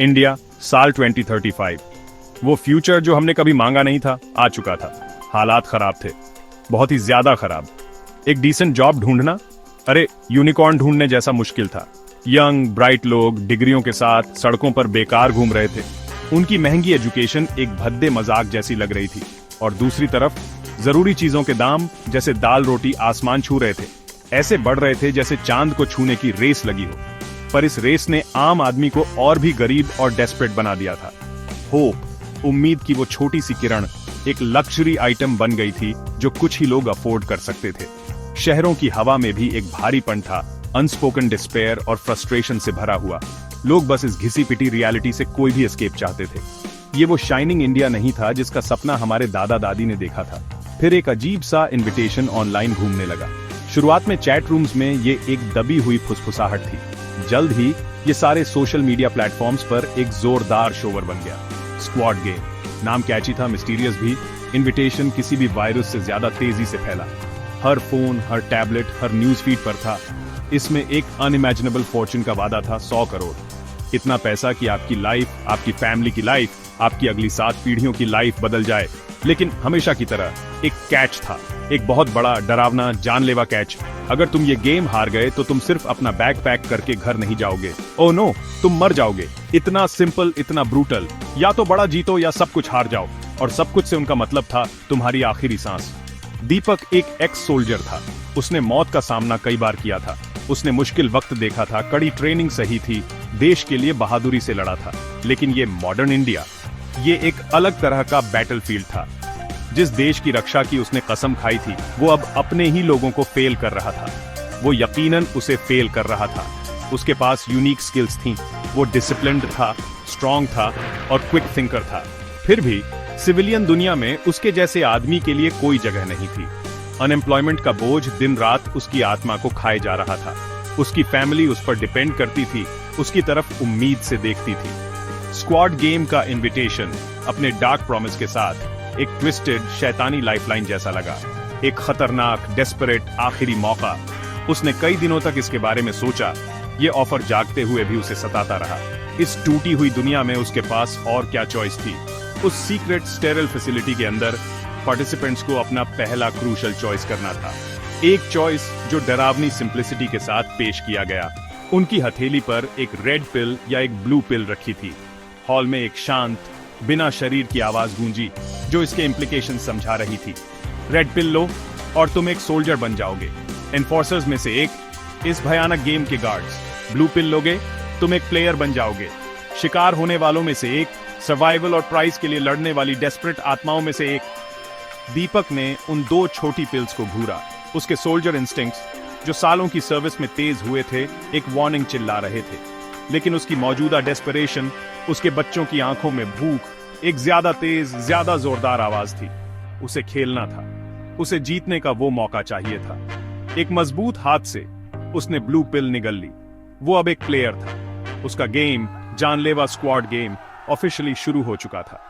India, साल 2035। वो future जो हमने कभी मांगा नहीं था, आ चुका था। हालात खराब थे, बहुत ही ज्यादा खराब। एक डिसेंट जॉब ढूंढना, अरे यूनिकॉर्न ढूंढने जैसा मुश्किल था। यंग ब्राइट लोग डिग्रियों के साथ सड़कों पर बेकार घूम रहे थे। उनकी महंगी एजुकेशन एक भद्दे मजाक जैसी लग रही थी। और दूसरी तरफ जरूरी चीजों के दाम जैसे दाल रोटी आसमान छू रहे थे। ऐसे बढ़ रहे थे जैसे चांद को छूने की रेस लगी हो। पर इस रेस ने आम आदमी को और भी गरीब और डेस्परेट बना दिया था। होप, उम्मीद की वो छोटी सी किरण एक लग्जरी आइटम बन गई थी जो कुछ ही लोग अफोर्ड कर सकते थे। शहरों की हवा में भी एक भारीपन था, अनस्पोकन डिस्पेयर और फ्रस्ट्रेशन से भरा हुआ। लोग बस इस घिसी पिटी रियलिटी से कोई भी एस्केप चाहते थे। ये वो शाइनिंग इंडिया नहीं था जिसका सपना हमारे दादा दादी ने देखा था। फिर एक अजीब सा इनविटेशन ऑनलाइन घूमने लगा। शुरुआत में चैट रूम्स में ये एक दबी हुई फुसफुसाहट थी। जल्द ही ये सारे सोशल मीडिया प्लेटफॉर्म्स पर एक जोरदार शोवर बन गया। स्क्वाड गेम, नाम कैची था, मिस्टीरियस भी। इनविटेशन किसी भी वायरस से ज्यादा तेजी से फैला। हर फोन, हर टैबलेट, हर न्यूज फीड पर था। इसमें एक अनइमेजिनेबल फॉर्चून का वादा था, 100 करोड़। इतना पैसा कि आपकी लाइफ, आपकी फैमिली की लाइफ, आपकी अगली 7 पीढ़ियों की लाइफ बदल जाए। लेकिन हमेशा की तरह एक कैच था, एक बहुत बड़ा डरावना जानलेवा कैच। अगर तुम ये गेम हार गए तो तुम सिर्फ अपना बैग पैक करके घर नहीं जाओगे। ओह नो, तुम मर जाओगे। इतना सिंपल, इतना ब्रूटल। या तो बड़ा जीतो या सब कुछ हार जाओ। और सब कुछ से उनका मतलब था तुम्हारी आखिरी सांस। दीपक एक एक्स सोल्जर था। उसने मौत का सामना कई बार किया था। उसने मुश्किल वक्त देखा था, कड़ी ट्रेनिंग सही थी, देश के लिए बहादुरी से लड़ा था। लेकिन ये मॉडर्न इंडिया, ये एक अलग तरह का बैटलफील्ड था। जिस देश की रक्षा की उसने कसम खाई थी, वो अब अपने ही लोगों को फेल कर रहा था। वो यकीनन उसे फेल कर रहा था। उसके पास यूनिक स्किल्स थीं। वो डिसिप्लिन्ड था, स्ट्रांग था और क्विक थिंकर था। फिर भी सिविलियन दुनिया में उसके जैसे आदमी के लिए कोई जगह नहीं थी। अनएम्प्लॉयमेंट का बोझ दिन रात उसकी आत्मा को खाए जा रहा था। उसकी फैमिली उस पर डिपेंड करती थी, उसकी तरफ उम्मीद से देखती थी। स्क्वाड गेम का इनविटेशन अपने डार्क प्रॉमिस के साथ एक ट्विस्टेड शैतानी लाइफलाइन जैसा लगा। एक खतरनाक, डेस्परेट आखिरी मौका। उसने कई दिनों तक इसके बारे में सोचा। ये ऑफर जागते हुए भी उसे सताता रहा। इस टूटी हुई दुनिया में उसके पास और क्या चॉइस थी। उस सीक्रेट स्टेरल फैसिलिटी के अंदर पार्टिसिपेंट्स को अपना पहला क्रूशल चॉइस करना था। एक चॉइस जो डरावनी सिंप्लिसिटी के साथ पेश किया गया। उनकी हथेली पर एक रेड पिल या एक ब्लू पिल रखी थी। हॉल में एक शांत, बिना शरीर की आवाज गूंजी जो इसके इम्प्लीकेशन समझा रही थी। रेड पिल लो और तुम एक सोल्जर बन जाओगे, एनफोर्सर्स में से एक, इस भयानक गेम के गार्ड्स। ब्लू पिल लोगे, तुम एक प्लेयर बन जाओगे, शिकार होने वालों में से एक, सर्वाइवल और प्राइज के लिए लड़ने वाली डेस्परेट आत्माओं में से एक। दीपक ने उन 2 छोटी पिल्स को घूरा। उसके सोल्जर इंस्टिंक्ट्स जो सालों की सर्विस में तेज हुए थे, एक वार्निंग चिल्ला रहे थे। लेकिन उसकी मौजूदा डेस्परेशन, उसके बच्चों की आंखों में भूख, एक ज्यादा तेज, ज्यादा जोरदार आवाज थी। उसे खेलना था, उसे जीतने का वो मौका चाहिए था। एक मजबूत हाथ से उसने ब्लू पिल निगल ली। वो अब एक प्लेयर था। उसका गेम, जानलेवा स्क्वाड गेम, ऑफिशियली शुरू हो चुका था।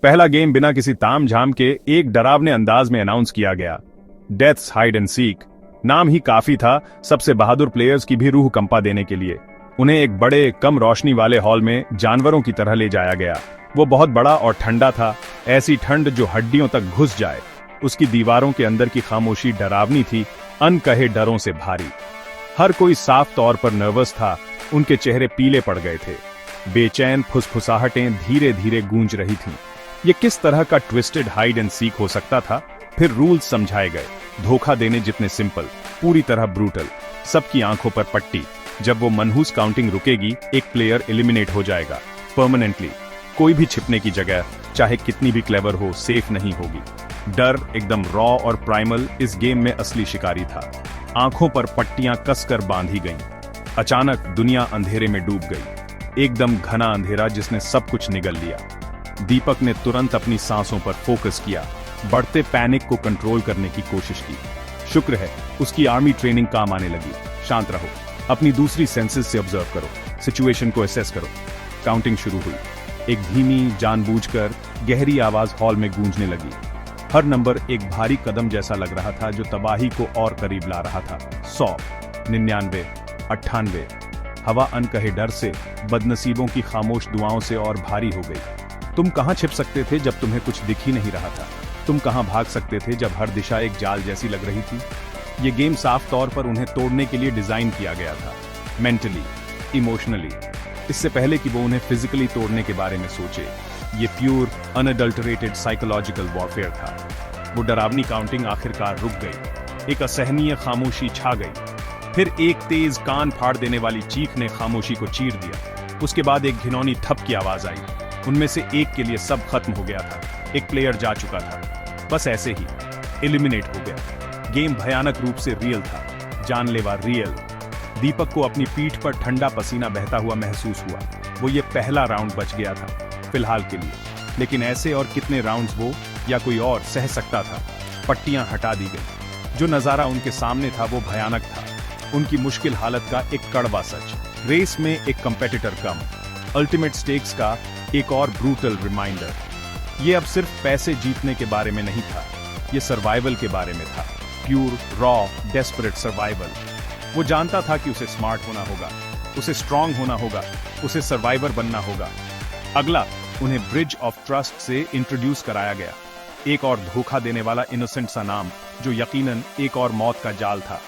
पहला गेम बिना किसी तामझाम के एक डरावने अंदाज में अनाउंस किया गया। Deaths hide and seek. नाम ही काफी था सबसे बहादुर प्लेयर्स की भी रूह कंपा देने के लिए। उन्हें एक बड़े, कम रोशनी वाले हॉल में जानवरों की तरह ले जाया गया। वो बहुत बड़ा और ठंडा था, ऐसी ठंड जो हड्डियों तक घुस जाए। उसकी दीवारों के अंदर की खामोशी डरावनी थी, अनकहे डरों से भारी। हर कोई साफ तौर पर नर्वस था। उनके चेहरे पीले पड़ गए थे। बेचैन फुसफुसाहटें धीरे धीरे गूंज रही थीं। ये किस तरह का ट्विस्टेड हाइड एंड सीक हो सकता था? फिर रूल्स समझाए गए। धोखा देने जितने सिंपल, पूरी तरह ब्रूटल। सबकी आंखों पर पट्टी। जब वो मनहूस काउंटिंग रुकेगी, एक प्लेयर एलिमिनेट हो जाएगा परमानेंटली। कोई भी छिपने की जगह, चाहे कितनी भी क्लेवर हो, सेफ नहीं होगी। डर एकदम रॉ और प्राइमल इस गेम में असली शिकारी था। आंखों पर पट्टियां कसकर बांधी गईं। अचानक दुनिया अंधेरे में डूब गई। एकदम घना अंधेरा जिसने सब कुछ निगल लिया। दीपक ने तुरंत अपनी सांसों पर फोकस किया, बढ़ते पैनिक को कंट्रोल करने की कोशिश की। शुक्र है उसकी आर्मी ट्रेनिंग काम आने लगी। शांत रहो, अपनी दूसरी सेंसेस से ऑब्जर्व करो, सिचुएशन को एसेस करो। काउंटिंग शुरू हुई। एक धीमी, जानबूझकर गहरी आवाज हॉल में गूंजने लगी। हर नंबर एक भारी कदम जैसा लग रहा था जो तबाही को और करीब ला रहा था। 100, 99, 98। हवा अनकहे डर से, बदनसीबों की खामोश दुआओं से और भारी हो गई। तुम कहाँ छिप सकते थे जब तुम्हें कुछ दिख ही नहीं रहा था? तुम कहाँ भाग सकते थे जब हर दिशा एक जाल जैसी लग रही थी? ये गेम साफ तौर पर उन्हें तोड़ने के लिए डिजाइन किया गया था, मेंटली, इमोशनली, इससे पहले कि वो उन्हें फिजिकली तोड़ने के बारे में सोचे। ये प्योर अनअडल्टरेटेड साइकोलॉजिकल वॉरफेयर था। वो डरावनी काउंटिंग आखिरकार रुक गई। एक असहनीय खामोशी छा गई। फिर एक तेज कान फाड़ देने वाली चीख ने खामोशी को चीर दिया। उसके बाद एक घिनौनी थप की आवाज आई। उनमें से एक के लिए सब खत्म हो गया था। एक प्लेयर जा चुका था, बस ऐसे ही एलिमिनेट हो गया। गेम भयानक रूप से रियल था, जानलेवा रियल। दीपक को अपनी पीठ पर ठंडा पसीना बहता हुआ महसूस हुआ। वो ये पहला राउंड बच गया था फिलहाल के लिए, लेकिन ऐसे और कितने राउंड्स वो या कोई और सह सकता था। पट्टियां हटा दी गई। जो नजारा उनके सामने था वो भयानक था। उनकी मुश्किल हालत का एक कड़वा सच, रेस में एक कंपेटिटर कम, अल्टीमेट स्टेक्स का एक और ब्रूटल रिमाइंडर। ये अब सिर्फ पैसे जीतने के बारे में नहीं था, ये सर्वाइवल के बारे में था। Pure raw desperate survival. वो जानता था कि उसे स्मार्ट होना होगा, उसे स्ट्रांग होना होगा, उसे सर्वाइवर बनना होगा। अगला उन्हें ब्रिज ऑफ ट्रस्ट से इंट्रोड्यूस कराया गया। एक और धोखा देने वाला इनोसेंट सा नाम, जो यकीनन एक और मौत का जाल था।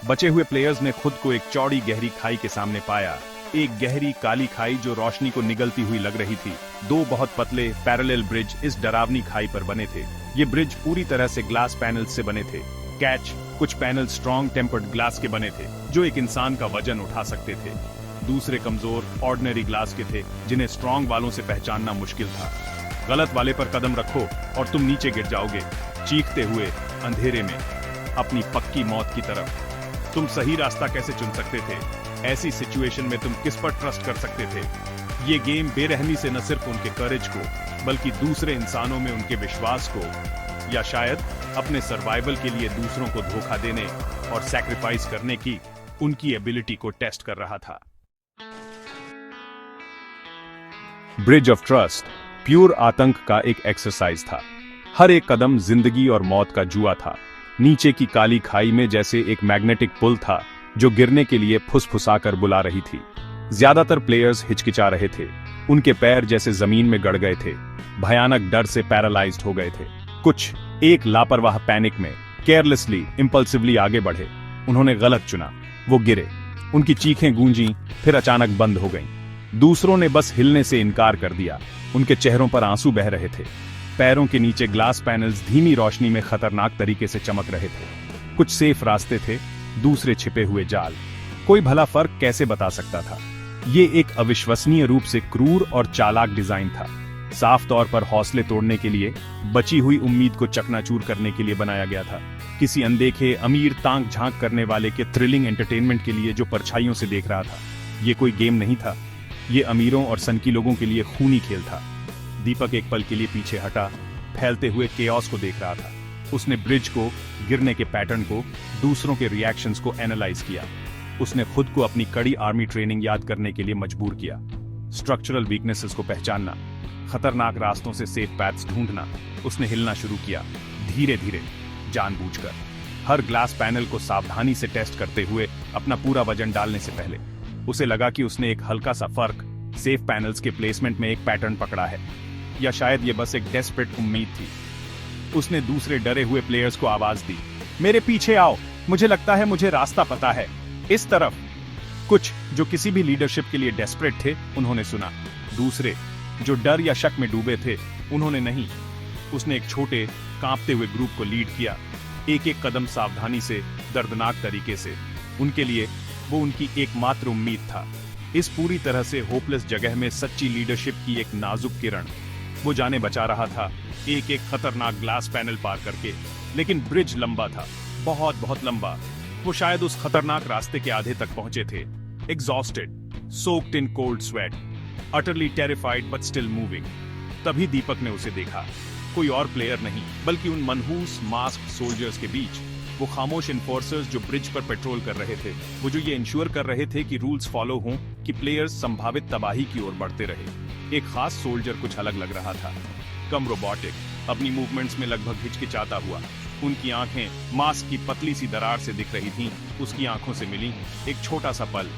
बचे हुए प्लेयर्स ने खुद को एक चौड़ी गहरी खाई के सामने पाया। एक गहरी काली खाई जो रोशनी को निगलती हुई लग रही थी। दो बहुत पतले पैरेलल ब्रिज इस डरावनी खाई पर बने थे। ये ब्रिज पूरी तरह से ग्लास पैनल्स से बने थे। कैच, कुछ पैनल स्ट्रॉन्ग टेम्पर्ड ग्लास के बने थे जो एक इंसान का वजन उठा सकते थे। दूसरे कमजोर ऑर्डिनरी ग्लास के थे जिन्हें स्ट्रॉन्ग वालों से पहचानना मुश्किल था। गलत वाले पर कदम रखो और तुम नीचे गिर जाओगे, चीखते हुए अंधेरे में अपनी पक्की मौत की तरफ। तुम सही रास्ता कैसे चुन सकते थे? ऐसी सिचुएशन में तुम किस पर ट्रस्ट कर सकते थे? ये गेम बेरहमी से न सिर्फ उनके करेज को, बल्कि दूसरे इंसानों में उनके विश्वास को, या शायद अपने सर्वाइवल के लिए दूसरों को धोखा देने और सैक्रिफाइस करने की उनकी एबिलिटी को टेस्ट कर रहा था। ब्रिज ऑफ ट्रस्ट प्योर आतंक का एक एक्सरसाइज था। हर एक कदम जिंदगी और मौत का जुआ था। नीचे की काली खाई में जैसे एक मैग्नेटिक पुल था जो गिरने के लिए फुसफुसाकर बुला रही थी। ज्यादातर प्लेयर्स हिचकिचा रहे थे। उनके पैर जैसे जमीन में गड़ गए थे, भयानक डर से पैरालाइज्ड हो गए थे। कुछ एक लापरवाह पैनिक में केयरलेसली इंपल्सिवली आगे बढ़े। उन्होंने गलत चुना, वो गिरे। उनकी चीखें गूंजी, फिर अचानक बंद हो गईं। दूसरों ने बस हिलने से इनकार कर दिया। उनके चेहरों पर आंसू बह रहे थे। पैरों के नीचे ग्लास पैनल्स धीमी रोशनी में खतरनाक तरीके से चमक रहे थे। कुछ सेफ रास्ते थे, दूसरे छिपे हुए जाल। कोई भला फर्क कैसे बता सकता था? ये एक अविश्वसनीय रूप से क्रूर और चालाक डिजाइन था। साफ तौर पर हौसले तोड़ने के लिए, बची हुई उम्मीद को चकनाचूर करने के लिए बनाया गया था। किसी अनदेखे अमीर तांक झांक करने वाले के थ्रिलिंग एंटरटेनमेंट के लिए जो परछाइयों से देख रहा था। ये कोई गेम नहीं था, ये अमीरों और सनकी लोगों के लिए खूनी खेल था। दीपक एक पल के लिए पीछे हटा, फैलते हुए केओस को देख रहा था। उसने ब्रिज को, गिरने के पैटर्न को, दूसरों के रिएक्शंस को एनालाइज किया। उसने खुद को अपनी कड़ी आर्मी ट्रेनिंग याद करने के लिए मजबूर किया। स्ट्रक्चरल वीकनेसेस को पहचानना, खतरनाक रास्तों से सेफ पैथ्स ढूंढना। उसने हिलना शुरू किया, धीरे धीरे, जानबूझकर, हर ग्लास पैनल को सावधानी से टेस्ट करते हुए अपना पूरा वजन डालने से पहले। उसे लगा कि उसने एक हल्का सा फर्क, सेफ पैनल्स के प्लेसमेंट में एक पैटर्न पकड़ा है, या शायद ये बस एक डेस्परेट उम्मीद थी। उसने दूसरे डरे हुए प्लेयर्स को आवाज दी, मेरे पीछे आओ, मुझे लगता है मुझे रास्ता पता है, इस तरफ। कुछ जो किसी भी लीडरशिप के लिए डेस्परेट थे, उन्होंने सुना। दूसरे जो डर या शक में डूबे थे, उन्होंने नहीं। उसने एक छोटे कांपते हुए ग्रुप को लीड किया, एक एक कदम सावधानी से, दर्दनाक तरीके से। उनके लिए वो उनकी एकमात्र उम्मीद था। इस पूरी तरह से होपलेस जगह में सच्ची लीडरशिप की एक नाजुक किरण। वो जाने बचा रहा था, एक एक खतरनाक ग्लास पैनल पार करके। लेकिन ब्रिज लंबा था, बहुत बहुत लंबा। वो शायद उस खतरनाक रास्ते के आधे तक पहुंचे थे, exhausted, soaked in cold sweat, utterly terrified but still moving। तभी दीपक ने उसे देखा। कोई और प्लेयर नहीं, बल्कि उन मनहूस मास्क्ड सोल्जर्स के बीच वो खामोश इन्फोर्सर्स जो ब्रिज पर पेट्रोल कर रहे थे। वो जो ये इंश्योर कर रहे थे कि रूल्स फॉलो हों, कि प्लेयर्स संभावित तबाही की ओर बढ़ते रहे। एक खास सोल्जर कुछ अलग लग रहा था, कम रोबोटिक, अपनी मूवमेंट्स में लगभग हिचकिचाता हुआ। उनकी आंखें मास्क की पतली सी दरार से दिख रही थीं। उसकी आंखों से मिली एक छोटा सा पल,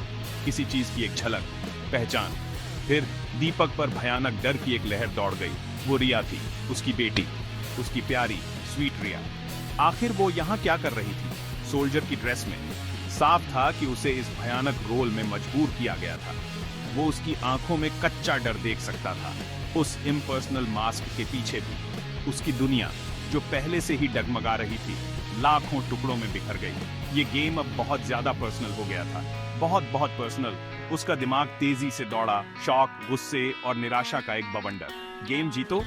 किसी चीज की एक झलक, पहचान। फिर दीपक पर भयानक डर की एक लहर दौड़ गई। वो रिया थी, उसकी बेटी, उसकी प्यारी स्वीट रिया। आखिर वो यहाँ क्या कर रही थी, सोल्जर की ड्रेस में? साफ था कि उसे इस भयानक रोल में मजबूर किया गया था। वो उसकी आंखों में कच्चा डर देख सकता था। उस इम्पर्सनल मास्क के पीछे भी उसकी दुनिया, जो पहले से ही डगमगा रही थी, लाखों टुकड़ों में बिखर गई। ये गेम अब बहुत ज्यादा पर्सनल हो गया था, बहुत बहुत पर्सनल। उसका दिमाग तेजी से दौड़ा, शौक, गुस्से और निराशा का एक बवंडर। गेम जीतो,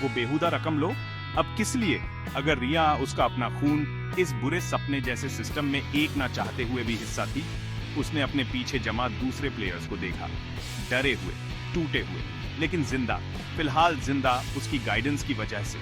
वो बेहुदा रकम लो, अब किस लिए? अगर रिया, उसका अपना खून, इस बुरे सपने जैसे सिस्टम में एक ना चाहते हुए भी हिस्सा थी। उसने अपने पीछे जमा दूसरे प्लेयर्स को देखा, डरे हुए, टूटे हुए, लेकिन जिंदा, फिलहाल जिंदा उसकी गाइडेंस की वजह से।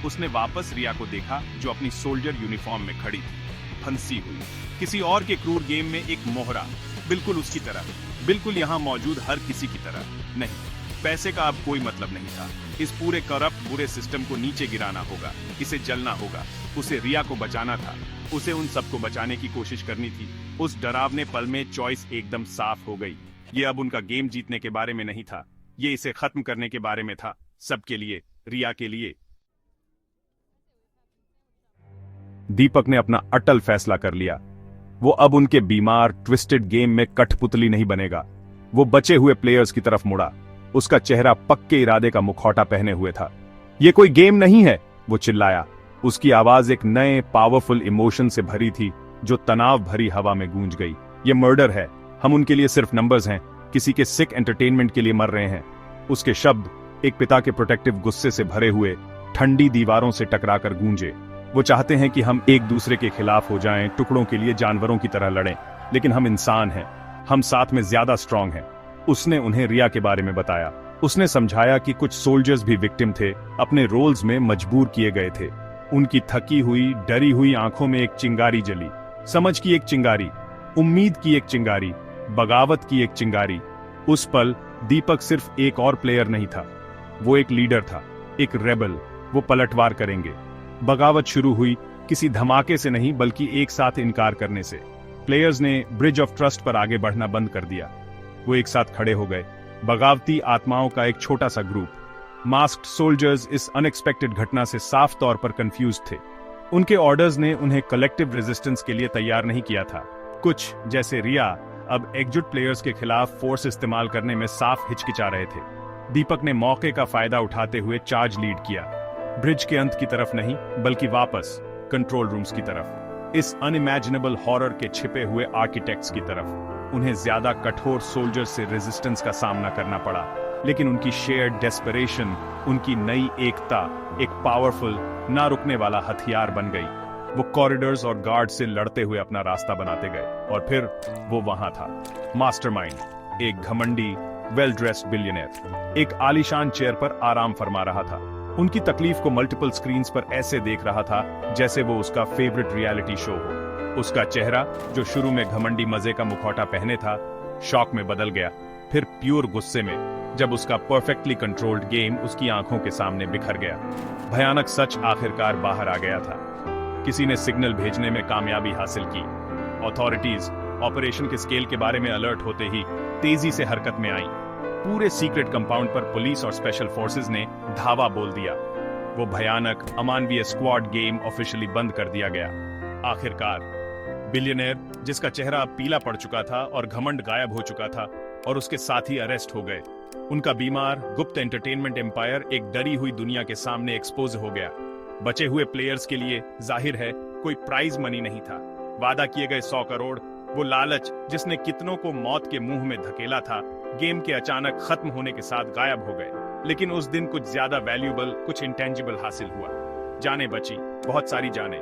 उसने वापस रिया को देखा, जो अपनी सोल्जर यूनिफॉर्म में खड़ी थी, फंसी हुई किसी और के क्रूर गेम में, एक मोहरा, बिल्कुल उसकी तरह, बिल्कुल यहाँ मौजूद हर किसी की तरह। नहीं, पैसे का अब कोई मतलब नहीं था। इस पूरे करप्ट बुरे सिस्टम को नीचे गिराना होगा, इसे जलना होगा। उसे रिया को बचाना था, उसे उन सबको बचाने की कोशिश करनी थी। उस डरावने पल में चॉइस एकदम साफ हो गई। ये अब उनका गेम जीतने के बारे में नहीं था, ये इसे खत्म करने के बारे में था, सबके लिए, रिया के लिए। दीपक ने अपना अटल फैसला कर लिया। वो अब उनके बीमार, ट्विस्टेड गेम में कठपुतली नहीं बनेगा। वो बचे हुए प्लेयर्स की तरफ मुड़ा। उसका चेहरा पक्के इरादे का मुखौटा पहने हुए था। ये कोई गेम नहीं है, वो चिल्लाया। उसकी आवाज एक नए पावरफुल इमोशन से भरी थी, जो तनाव भरी हवा में गूंज गई। ये मर्डर है, हम उनके लिए सिर्फ नंबर्स हैं, किसी के सिक एंटरटेनमेंट के लिए मर रहे हैं। उसके शब्द एक पिता के प्रोटेक्टिव गुस्से से भरे हुए ठंडी दीवारों से टकराकर गूंजे। वो चाहते हैं कि हम एक दूसरे के खिलाफ हो जाएं, टुकड़ों के लिए जानवरों की तरह लड़ें, लेकिन हम इंसान हैं, हम साथ में ज्यादा स्ट्रांग हैं। उसने उन्हें रिया के बारे में बताया। उसने समझाया कि कुछ सोल्जर्स भी विक्टिम थे, अपने रोल्स में मजबूर किए गए थे। उनकी थकी हुई, डरी हुई आंखों में एक चिंगारी जली, समझ की एक चिंगारी, उम्मीद की एक चिंगारी, बगावत की एक चिंगारी। उस पल दीपक सिर्फ एक और प्लेयर नहीं था, वो एक लीडर था, एक रेबल। वो पलटवार करेंगे। बगावत शुरू हुई किसी धमाके से नहीं, बल्कि एक साथ इनकार करने से। प्लेयर्स ने ब्रिज ऑफ ट्रस्ट पर आगे बढ़ना बंद कर दिया। वो एक साथ खड़े हो गए, बगावती आत्माओं का एक छोटा सा ग्रुप। मास्क्ड सोल्जर्स इस अनएक्सपेक्टेड घटना से साफ तौर पर कंफ्यूज थे। उनके ऑर्डर्स ने उन्हें कलेक्टिव रेजिस्टेंस के लिए तैयार नहीं किया था। कुछ, जैसे रिया, अब एकजुट प्लेयर्स के खिलाफ फोर्स इस्तेमाल करने में साफ हिचकिचा रहे थे। दीपक ने मौके का फायदा उठाते हुए चार्ज लीड किया, ब्रिज के अंत की तरफ नहीं, बल्कि वापस कंट्रोल रूम्स की तरफ, इस अनइमेजिनेबल हॉरर के छिपे हुए आर्किटेक्ट्स की तरफ। उन्हें ज्यादा कठोर सोल्जर्स से रेजिस्टेंस का सामना करना पड़ा, लेकिन उनकी शेयर्ड डेस्परेशन, उनकी नई एकता, एक पावरफुल, ना रुकने वाला हथियार बन गई। वो कॉरिडोर्स और गार्ड से लड़ते हुए अपना रास्ता बनाते गए, और फिर वो वहां था, मास्टरमाइंड, एक घमंडी, वेल ड्रेस्ड बिलियनियर, एक आलीशान चेयर पर आराम फरमा रहा था। उनकी तकलीफ को मल्टीपल स्क्रीन्स पर ऐसे देख रहा था जैसे वो उसका फेवरेट रियलिटी शो हो। उसका चेहरा, जो शुरू में घमंडी मजे का मुखौटा पहने था, शॉक में बदल गया, फिर प्योर गुस्से में, जब उसका परफेक्टली कंट्रोल्ड गेम उसकी आंखों के सामने बिखर गया। भयानक सच आखिरकार बाहर आ गया था। किसी ने सिग्नल भेजने में कामयाबी हासिल की। अथॉरिटीज ऑपरेशन के स्केल के बारे में अलर्ट होते ही तेजी से हरकत में आई। पूरे सीक्रेट कंपाउंड पर पुलिस और स्पेशल फोर्सेस ने धावा बोल दिया। वो भयानक, अमानवीय स्क्वाड गेम ऑफिशियली बंद कर दिया गया। आखिरकार बिलियनेयर, जिसका चेहरा अब पीला पड़ चुका था और घमंड गायब हो चुका था, और उसके साथी अरेस्ट हो गए। उनका बीमार, गुप्त एंटरटेनमेंट एम्पायर एक डरी हुई दुनिया के सामने एक्सपोज हो गया। बचे हुए प्लेयर्स के लिए जाहिर है कोई प्राइज मनी नहीं था। वादा किए गए 100 करोड़, वो लालच जिसने कितनों को मौत के मुंह में धकेला था, गेम के अचानक खत्म होने के साथ गायब हो गए। लेकिन उस दिन कुछ ज्यादा वैल्यूएबल, कुछ इंटेंजिबल हासिल हुआ। जाने बची, बहुत सारी जाने।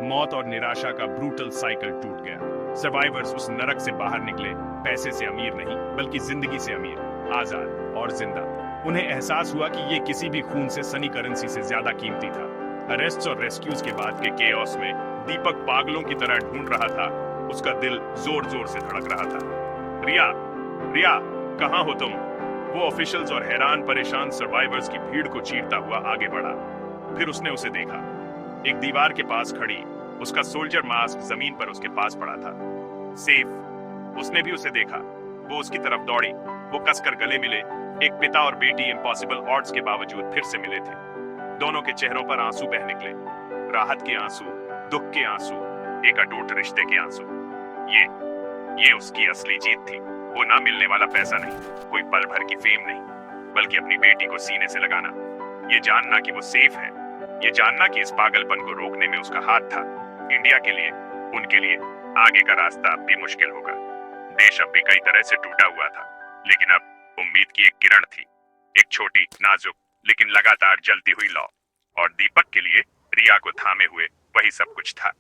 मौत और निराशा का ब्रूटल साइकिल टूट गया। सर्वाइवर्स उस नरक से बाहर निकले, पैसे से अमीर नहीं, बल्कि जिंदगी से अमीर, आजाद और जिंदा। उन्हें एहसास हुआ कि ये किसी भी खून से सनी करेंसी से ज्यादा कीमती था। अरेस्ट्स और रेस्क्यूज के बाद के केओस में दीपक पागलों की तरह ढूंढ रहा था। उसका दिल जोर जोर से धड़क रहा था। रिया, रिया, कहाँ हो तुम? वो ऑफिशियल्स और हैरान परेशान सर्वाइवर्स की भीड़ को चीरता हुआ आगे बढ़ा। फिर उसने उसे देखा, एक दीवार के पास खड़ी, उसका सोल्जर मास्क जमीन पर उसके पास पड़ा था। सेफ। उसने भी उसे देखा। वो उसकी तरफ दौड़ी। वो कसकर गले मिले। एक पिता और बेटी इम्पॉसिबल ऑड्स के बावजूद फिर से मिले थे। दोनों के चेहरों पर आंसू बह निकले। राहत के आंसू, दुख के आंसू, एक अटूट रिश्ते के आंसू। ये उसकी असली जीत थी। वो ना मिलने वाला पैसा नहीं, कोई पल भर की फेम नहीं, बल्कि अपनी बेटी को सीने से लगाना, ये जानना कि वो सेफ है, ये जानना कि इस पागलपन को रोकने में उसका हाथ था। इंडिया के लिए, उनके लिए आगे का रास्ता अब भी मुश्किल होगा। देश अब भी कई तरह से टूटा हुआ था, लेकिन अब उम्मीद की एक किरण थी, एक छोटी, नाजुक लेकिन लगातार जलती हुई लौ। और दीपक के लिए रिया को थामे हुए वही सब कुछ था।